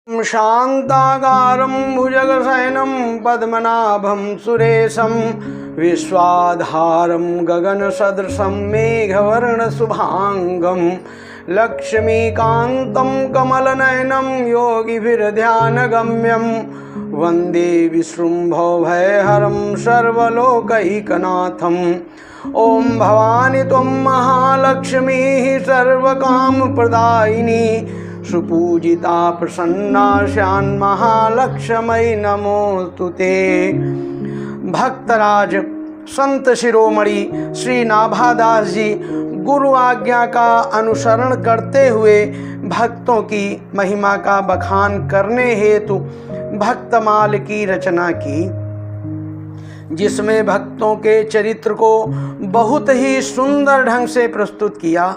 शान्ताकारं भुजगशयनं पद्मनाभं सुरेशं विश्वाधारं गगनसदृशं मेघवर्णशुभांगं लक्ष्मीकान्तं कमलनयनं योगिभिर्ध्यानगम्यं वन्दे विशृम्भभयहरं सर्वलोकैकनाथम्। ॐ भवानी त्वं महालक्ष्मीः सर्वकामप्रदायिनी सुपूजिता प्रसन्ना श्यान्महालक्ष्मी नमोस्तुते। भक्तराज संत शिरोमणि श्री नाभादास जी गुरु आज्ञा का अनुसरण करते हुए भक्तों की महिमा का बखान करने हेतु भक्तमाल की रचना की, जिसमें भक्तों के चरित्र को बहुत ही सुंदर ढंग से प्रस्तुत किया।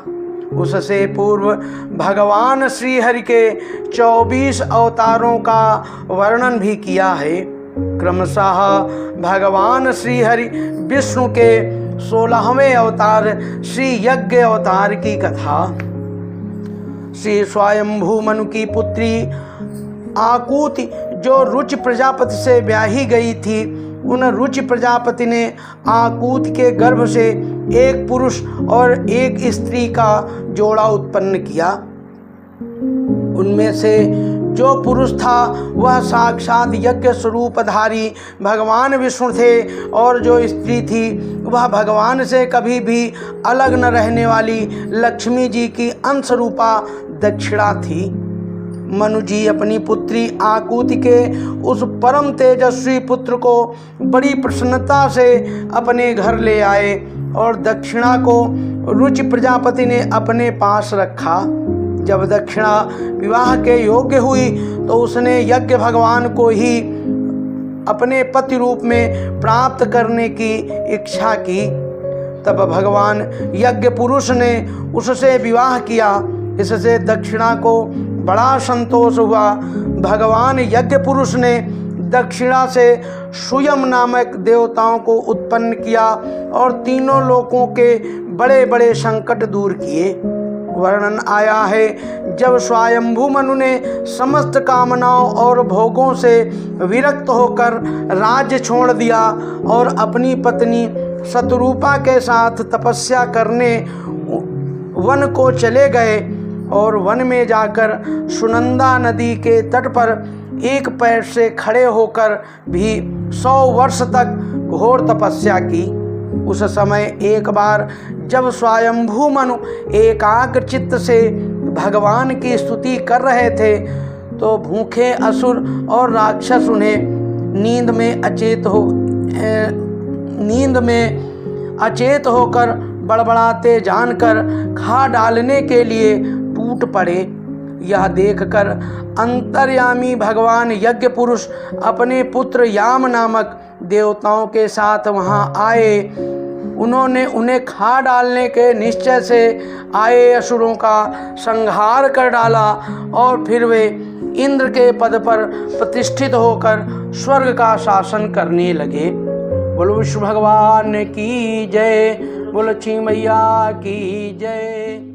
उससे पूर्व भगवान श्री हरि के 24 अवतारों का वर्णन भी किया है। क्रमशः भगवान श्री हरि विष्णु के 16वें अवतार श्री यज्ञ अवतार की कथा। श्री स्वयंभू मनु की पुत्री आकूति जो रुचि प्रजापति से ब्याही गई थी, उन रुचि प्रजापति ने आकूति के गर्भ से एक पुरुष और एक स्त्री का जोड़ा उत्पन्न किया। उनमें से जो पुरुष था वह साक्षात यज्ञ स्वरूपधारी भगवान विष्णु थे, और जो स्त्री थी वह भगवान से कभी भी अलग न रहने वाली लक्ष्मी जी की अंश रूपा दक्षिणा थी। मनु जी अपनी पुत्री आकूति के उस परम तेजस्वी पुत्र को बड़ी प्रसन्नता से अपने घर ले आए और दक्षिणा को रुचि प्रजापति ने अपने पास रखा। जब दक्षिणा विवाह के योग्य हुई तो उसने यज्ञ भगवान को ही अपने पति रूप में प्राप्त करने की इच्छा की। तब भगवान यज्ञ पुरुष ने उससे विवाह किया। इससे दक्षिणा को बड़ा संतोष हुआ। भगवान यज्ञ पुरुष ने दक्षिणा से सुयम नामक देवताओं को उत्पन्न किया और तीनों लोकों के बड़े बड़े संकट दूर किए। वर्णन आया है, जब स्वयंभू मनु ने समस्त कामनाओं और भोगों से विरक्त होकर राज्य छोड़ दिया और अपनी पत्नी शतरूपा के साथ तपस्या करने वन को चले गए, और वन में जाकर सुनंदा नदी के तट पर एक पैर से खड़े होकर भी 100 वर्ष तक घोर तपस्या की। उस समय एक बार जब स्वयंभू मनु एकाग्र चित्त से भगवान की स्तुति कर रहे थे, तो भूखे असुर और राक्षस उन्हें नींद में अचेत होकर बड़बड़ाते जानकर खा डालने के लिए टूट पड़े। यह देखकर अंतर्यामी भगवान यज्ञ पुरुष अपने पुत्र याम नामक देवताओं के साथ वहां आए। उन्होंने उन्हें खा डालने के निश्चय से आए असुरों का संहार कर डाला, और फिर वे इंद्र के पद पर प्रतिष्ठित होकर स्वर्ग का शासन करने लगे। बोलो विष्णु भगवान की जय, बोलो लक्ष्मी मैया की जय।